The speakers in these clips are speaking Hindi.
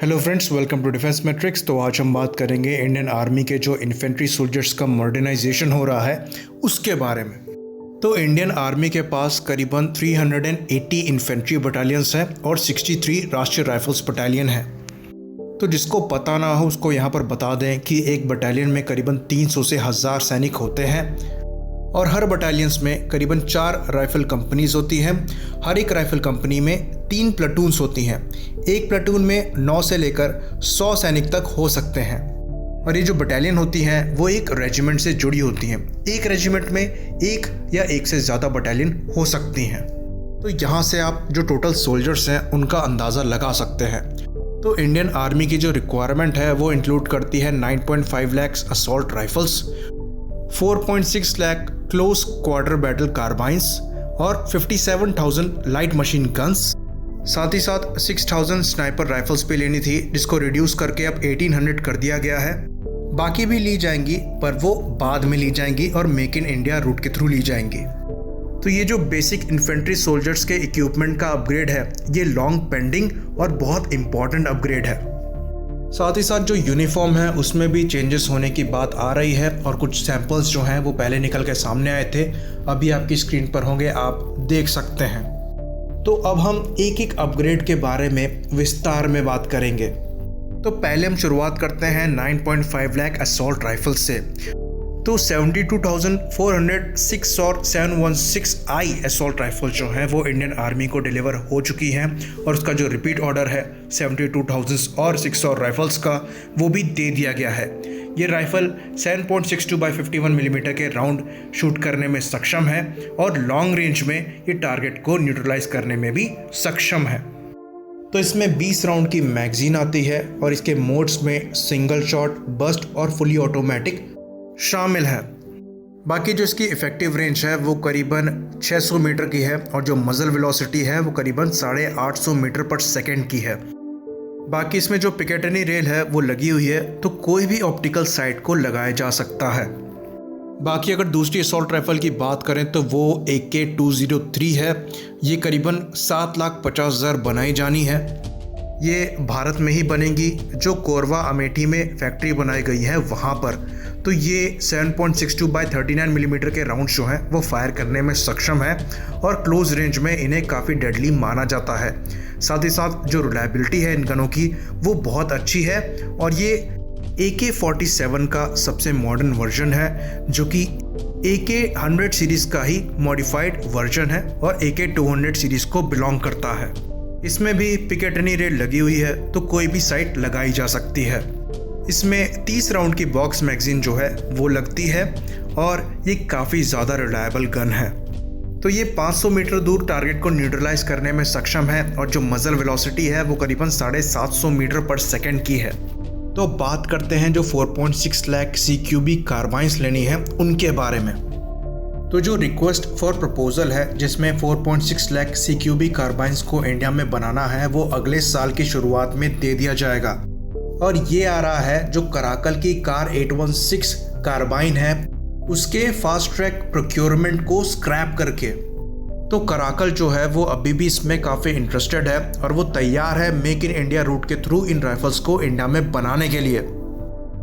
Hello friends, welcome to Defence Matrix. तो आज हम बात करेंगे इंडियन आर्मी के जो इन्फेंट्री सोल्जर्स का मॉडर्नाइजेशन हो रहा है उसके बारे में। तो इंडियन आर्मी के पास करीबन 380 इन्फेंट्री बटालियंस हैं और 63 राष्ट्रीय राइफल्स बटालियन है। तो जिसको पता ना हो उसको यहाँ पर बता दें कि एक बटालियन में करीबन 300 से 1000 सैनिक होते हैं और हर बटालियंस में करीबन 4 राइफल कंपनीज होती हैं। हर एक राइफल कंपनी में 3 प्लाटून्स होती हैं। एक प्लाटून में 9 से लेकर 100 सैनिक तक हो सकते हैं और ये जो बटालियन होती हैं वो एक रेजिमेंट से जुड़ी होती हैं। एक रेजिमेंट में एक या एक से ज़्यादा बटालियन हो सकती हैं। तो यहाँ से आप जो टोटल सोल्जर्स हैं उनका अंदाज़ा लगा सकते हैं। तो इंडियन आर्मी की जो रिक्वायरमेंट है वो इंक्लूड करती है 9.5 lakh assault rifles, 4.6 lakh close quarter battle carbines और 57,000 लाइट मशीन गन्स। साथ ही साथ 6,000 स्नाइपर राइफल्स भी लेनी थी, जिसको रिड्यूस करके अब 1800 कर दिया गया है। बाकी भी ली जाएंगी पर वो बाद में ली जाएंगी और मेक इन इंडिया रूट के थ्रू ली जाएंगी। तो ये जो बेसिक इन्फेंट्री सोल्जर्स के इक्विपमेंट का अपग्रेड है ये लॉन्ग पेंडिंग और बहुत इंपॉर्टेंट अपग्रेड है। साथ ही साथ जो यूनिफॉर्म है उसमें भी चेंजेस होने की बात आ रही है और कुछ सैंपल्स जो हैं वो पहले निकल के सामने आए थे, अभी आपकी स्क्रीन पर होंगे, आप देख सकते हैं। तो अब हम एक एक अपग्रेड के बारे में विस्तार में बात करेंगे। तो पहले हम शुरुआत करते हैं 9.5 लाख असॉल्ट राइफल से। तो 72,406 और 716i असॉल्ट राइफल जो हैं वो इंडियन आर्मी को डिलीवर हो चुकी हैं और उसका जो रिपीट ऑर्डर है 72,000 और 600 राइफल्स का वो भी दे दिया गया है। ये राइफल 7.62x51 मिलीमीटर के राउंड शूट करने में सक्षम है और लॉन्ग रेंज में ये टारगेट को न्यूट्रलाइज करने में भी सक्षम है। तो इसमें 20 राउंड की मैगजीन आती है और इसके मोड्स में सिंगल शॉट, बस्ट और फुली ऑटोमेटिक शामिल है। बाकी जो इसकी इफेक्टिव रेंज है वो करीबन 600 मीटर की है और जो मजल वेलोसिटी है वो करीबन 850 मीटर पर सेकेंड की है। बाकी इसमें जो पिकेटनी रेल है वो लगी हुई है, तो कोई भी ऑप्टिकल साइट को लगाया जा सकता है। बाकी अगर दूसरी असॉल्ट राइफल की बात करें तो वो AK-203 है। ये करीबन 7,50,000 बनाई जानी है। ये भारत में ही बनेगी, जो कोरवा अमेठी में फैक्ट्री बनाई गई है वहाँ पर। तो ये 7.62x39 मिलीमीटर के राउंड जो हैं वो फायर करने में सक्षम है और क्लोज रेंज में इन्हें काफ़ी डेडली माना जाता है। साथ ही साथ जो रिलायबिलिटी है इन गनों की वो बहुत अच्छी है और ये AK-47 का सबसे मॉडर्न वर्जन है, जो कि AK-100 सीरीज़ का ही मॉडिफाइड वर्जन है और AK-200 सीरीज़ को बिलोंग करता है। इसमें भी पिकेटनी रेल लगी हुई है, तो कोई भी साइट लगाई जा सकती है। इसमें 30 राउंड की बॉक्स मैगजीन जो है वो लगती है और ये काफ़ी ज़्यादा रिलायबल गन है। तो ये 500 मीटर दूर टारगेट को न्यूट्रलाइज करने में सक्षम है और जो मजल वेलोसिटी है वो करीबन 750 मीटर पर सेकेंड की है। तो बात करते हैं जो 4.6 लाख CQB कार्बाइंस लेनी है उनके बारे में। तो जो रिक्वेस्ट फॉर प्रपोजल है जिसमें 4.6 लाख CQB कार्बाइंस को इंडिया में बनाना है वो अगले साल की शुरुआत में दे दिया जाएगा और ये आ रहा है जो कराकल की कार 816 कार्बाइन है उसके फास्ट ट्रैक प्रोक्योरमेंट को स्क्रैप करके। तो कराकल जो है वो अभी भी इसमें काफ़ी इंटरेस्टेड है और वो तैयार है मेक इन इंडिया रूट के थ्रू इन राइफल्स को इंडिया में बनाने के लिए।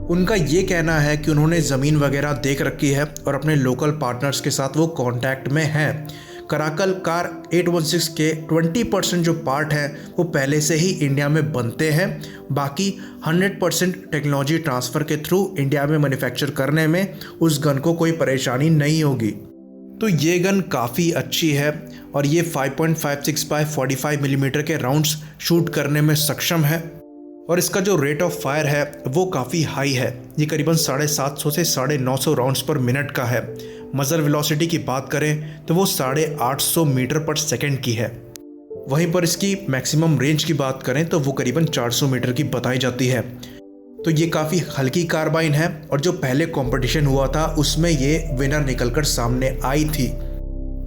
उनका ये कहना है कि उन्होंने ज़मीन वगैरह देख रखी है और अपने लोकल पार्टनर्स के साथ वो कांटेक्ट में हैं। कराकल कार 816 के 20% जो पार्ट है वो पहले से ही इंडिया में बनते हैं, बाकी 100% टेक्नोलॉजी ट्रांसफ़र के थ्रू इंडिया में मैन्युफैक्चर करने में उस गन को कोई परेशानी नहीं होगी। तो ये गन काफ़ी अच्छी है और ये 5.56x45 मिलीमीटर के राउंड्स शूट करने में सक्षम है और इसका जो रेट ऑफ फायर है वो काफ़ी हाई है। ये करीबन 750 से 950 राउंड्स पर मिनट का है। मजल वेलोसिटी की बात करें तो वो 850 मीटर पर सेकेंड की है। वहीं पर इसकी मैक्सिमम रेंज की बात करें तो वो करीबन 400 मीटर की बताई जाती है। तो ये काफ़ी हल्की कार्बाइन है और जो पहले कंपटीशन हुआ था उसमें ये विनर निकलकर सामने आई थी।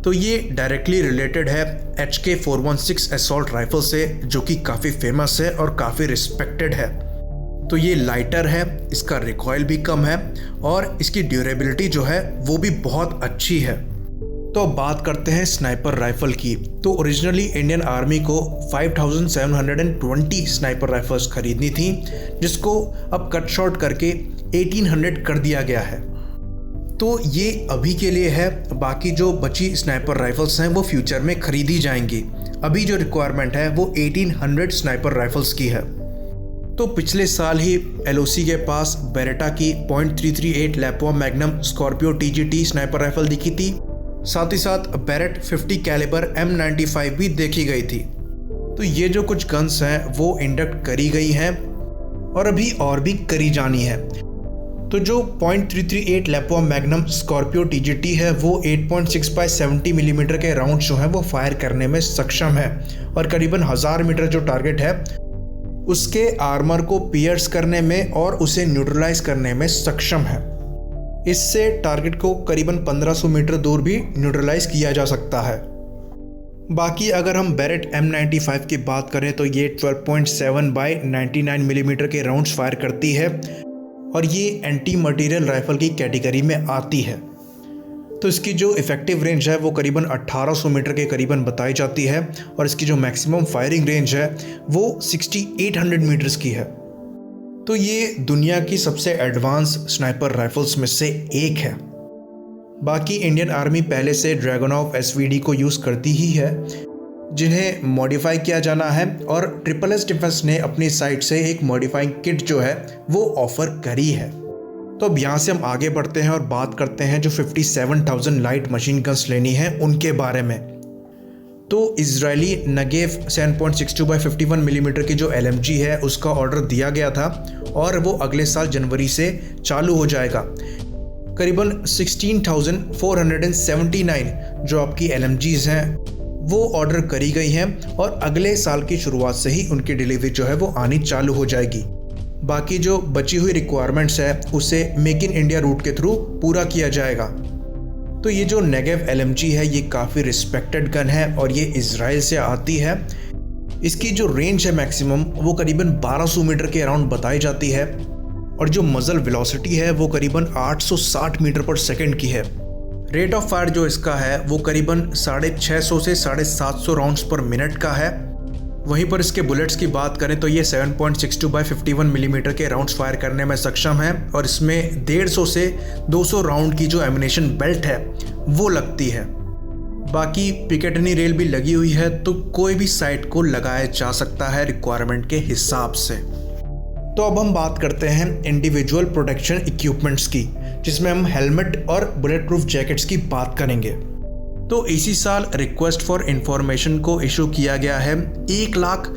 तो ये डायरेक्टली रिलेटेड है HK-416 असॉल्ट राइफल से, जो कि काफ़ी फेमस है और काफ़ी रिस्पेक्टेड है। तो ये लाइटर है, इसका रिकॉयल भी कम है और इसकी ड्यूरेबिलिटी जो है वो भी बहुत अच्छी है। तो अब बात करते हैं स्नाइपर राइफल की। तो ओरिजिनली इंडियन आर्मी को 5720 स्नाइपर राइफल्स खरीदनी थी, जिसको अब कट शॉर्ट करके 1800 कर दिया गया है। तो ये अभी के लिए है, बाकी जो बची स्नाइपर राइफल्स हैं वो फ्यूचर में खरीदी जाएंगी। अभी जो रिक्वायरमेंट है वो 1800 स्नाइपर राइफल्स की है। तो पिछले साल ही LOC के पास बेरेटा की .338 Lapua Magnum Scorpio TGT sniper rifle दिखी थी, साथ ही साथ बेरेट 50 कैलिबर M95 भी देखी गई थी। तो ये जो कुछ गन्स हैं वो इंडक्ट करी गई हैं और अभी और भी करी जानी है। तो जो .338 लैपवा मैग्नम स्कॉर्पियो TGT है वो 8.6 बाय 70 मिलीमीटर के राउंड जो है वो फायर करने में सक्षम है और करीबन 1000 मीटर जो टारगेट है उसके आर्मर को पियर्स करने में और उसे न्यूट्रलाइज करने में सक्षम है। इससे टारगेट को करीबन 1500 मीटर दूर भी न्यूट्रलाइज किया जा सकता है। बाकी अगर हम बेरेट M95 की बात करें तो ये 12.7 बाय 99 मिलीमीटर के राउंड्स फायर करती है और ये एंटी मटेरियल राइफल की कैटेगरी में आती है। तो इसकी जो इफेक्टिव रेंज है वो करीबन 1800 मीटर के करीबन बताई जाती है और इसकी जो मैक्सिमम फायरिंग रेंज है वो 6800 मीटर्स की है। तो ये दुनिया की सबसे एडवांस स्नाइपर राइफल्स में से एक है। बाकी इंडियन आर्मी पहले से ड्रैगनऑफ SVD को यूज़ करती ही है, जिन्हें मॉडिफाई किया जाना है और SSS डिफेंस ने अपनी साइट से एक मॉडिफाइंग किट जो है वो ऑफर करी है। तो अब यहाँ से हम आगे बढ़ते हैं और बात करते हैं जो 57,000 लाइट मशीन गन्स लेनी है उनके बारे में। तो इजरायली नगेव 7.62 बाय 51 मिलीमीटर की जो LMG है उसका ऑर्डर दिया गया था और वो अगले साल जनवरी से चालू हो जाएगा। करीबन 16,479 जो आपकी LMGs हैं वो ऑर्डर करी गई हैं और अगले साल की शुरुआत से ही उनकी डिलीवरी जो है वो आनी चालू हो जाएगी। बाकी जो बची हुई रिक्वायरमेंट्स है उसे मेक इन इंडिया रूट के थ्रू पूरा किया जाएगा। तो ये जो नेगेव LMG है ये काफ़ी रिस्पेक्टेड गन है और ये इजराइल से आती है। इसकी जो रेंज है मैक्सिमम वो करीबन 1200 मीटर के अराउंड बताई जाती है और जो मजल वेलोसिटी है वो करीबन 860 मीटर पर सेकंड की है। रेट ऑफ फायर जो इसका है वो करीबन 650 से 750 राउंड्स पर मिनट का है। वहीं पर इसके बुलेट्स की बात करें तो ये 7.62 बाय 51 मिलीमीटर के राउंड्स फायर करने में सक्षम है और इसमें 150 से 200 राउंड की जो एमिनेशन बेल्ट है वो लगती है। बाकी पिकेटनी रेल भी लगी हुई है, तो कोई भी साइट को लगाया जा सकता है रिक्वायरमेंट के हिसाब से। तो अब हम बात करते हैं इंडिविजुअल प्रोटेक्शन इक्विपमेंट्स की, जिसमें हम हेलमेट और बुलेट प्रूफ जैकेट्स की बात करेंगे। तो इसी साल रिक्वेस्ट फॉर इंफॉर्मेशन को इशू किया गया है 1 लाख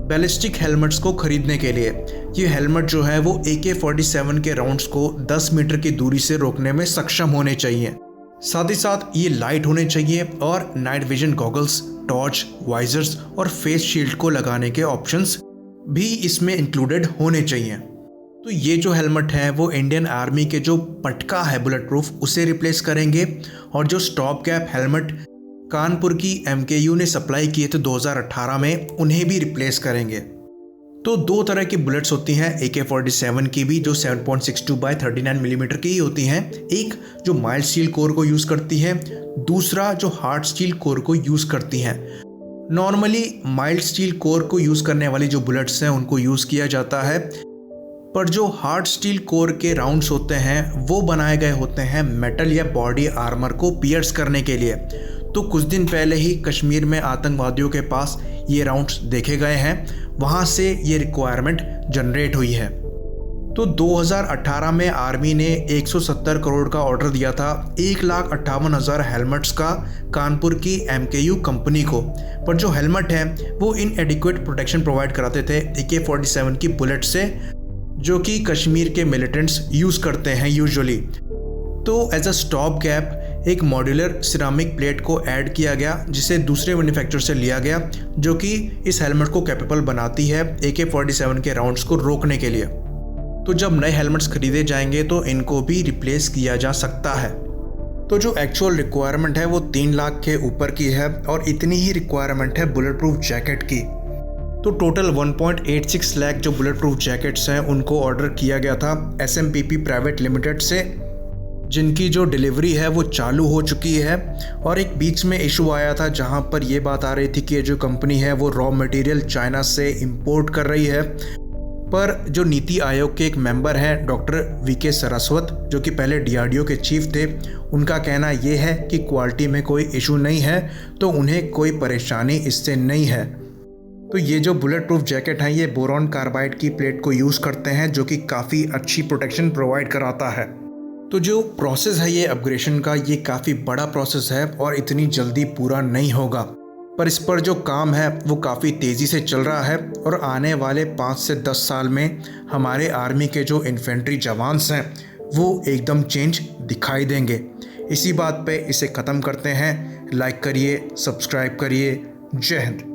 बैलिस्टिक हेलमेट्स को खरीदने के लिए। ये हेलमेट जो है वो AK-47 के राउंड्स को 10 मीटर की दूरी से रोकने में सक्षम होने चाहिए। साथ ही साथ ये लाइट होने चाहिए और night vision goggles, torch, visors और फेस शील्ड को लगाने के ऑप्शंस भी इसमें इंक्लूडेड होने चाहिए। तो ये जो हेलमेट है वो इंडियन आर्मी के जो पटका है बुलेट प्रूफ उसे रिप्लेस करेंगे और जो स्टॉप कैप हेलमेट कानपुर की MKU ने सप्लाई किए थे 2018 में उन्हें भी रिप्लेस करेंगे। तो 2 तरह की बुलेट्स होती हैं AK-47 की भी, जो 7.62 बाय 39 मिलीमीटर की ही होती हैं। एक जो माइल्ड स्टील कोर को यूज़ करती है, दूसरा जो हार्ड स्टील कोर को यूज़ करती हैं। नॉर्मली माइल्ड स्टील कोर को यूज़ करने वाली जो बुलेट्स हैं उनको यूज़ किया जाता है, पर जो हार्ड स्टील कोर के राउंड्स होते हैं वो बनाए गए होते हैं मेटल या बॉडी आर्मर को पियर्स करने के लिए। तो कुछ दिन पहले ही कश्मीर में आतंकवादियों के पास ये राउंड्स देखे गए हैं, वहाँ से ये रिक्वायरमेंट जनरेट हुई है। तो 2018 में आर्मी ने 170 करोड़ का ऑर्डर दिया था 1,58,000 हेलमेट्स का कानपुर की MKU कंपनी को, पर जो हेलमेट है वो इनएडिक्वेट प्रोटेक्शन प्रोवाइड कराते थे AK-47 की बुलेट से, जो कि कश्मीर के मिलिटेंट्स यूज़ करते हैं यूजुअली। तो एज अ स्टॉप गैप एक मॉड्यूलर सिरामिक प्लेट को ऐड किया गया, जिसे दूसरे मैन्युफैक्चरर से लिया गया, जो कि इस हेलमेट को कैपेबल बनाती है AK-47 के राउंड्स को रोकने के लिए। तो जब नए हेलमेट्स खरीदे जाएंगे तो इनको भी रिप्लेस किया जा सकता है। तो जो एक्चुअल रिक्वायरमेंट है वो 3 लाख के ऊपर की है और इतनी ही रिक्वायरमेंट है बुलेट प्रूफ जैकेट की। तो टोटल 1.86 लाख जो बुलेट प्रूफ जैकेट्स हैं उनको ऑर्डर किया गया था SMPP प्राइवेट लिमिटेड से, जिनकी जो डिलीवरी है वो चालू हो चुकी है। और एक बीच में इशू आया था जहां पर ये बात आ रही थी कि ये जो कंपनी है वो रॉ मटेरियल चाइना से इंपोर्ट कर रही है। पर जो नीति आयोग के एक मेंबर हैं डॉक्टर वीके सरस्वत, जो कि पहले डीआरडीओ के चीफ थे, उनका कहना ये है कि क्वालिटी में कोई इशू नहीं है, तो उन्हें कोई परेशानी इससे नहीं है। तो ये जो बुलेट प्रूफ जैकेट हैं ये बोरॉन कार्बाइड की प्लेट को यूज़ करते हैं, जो कि काफ़ी अच्छी प्रोटेक्शन प्रोवाइड कराता है। तो जो प्रोसेस है ये अपग्रेडेशन का, ये काफ़ी बड़ा प्रोसेस है और इतनी जल्दी पूरा नहीं होगा। पर इस पर जो काम है वो काफ़ी तेज़ी से चल रहा है और आने वाले 5 से 10 साल में हमारे आर्मी के जो इन्फेंट्री जवान्स हैं वो एकदम चेंज दिखाई देंगे। इसी बात पे इसे ख़त्म करते हैं। लाइक करिए, सब्सक्राइब करिए। जय हिंद।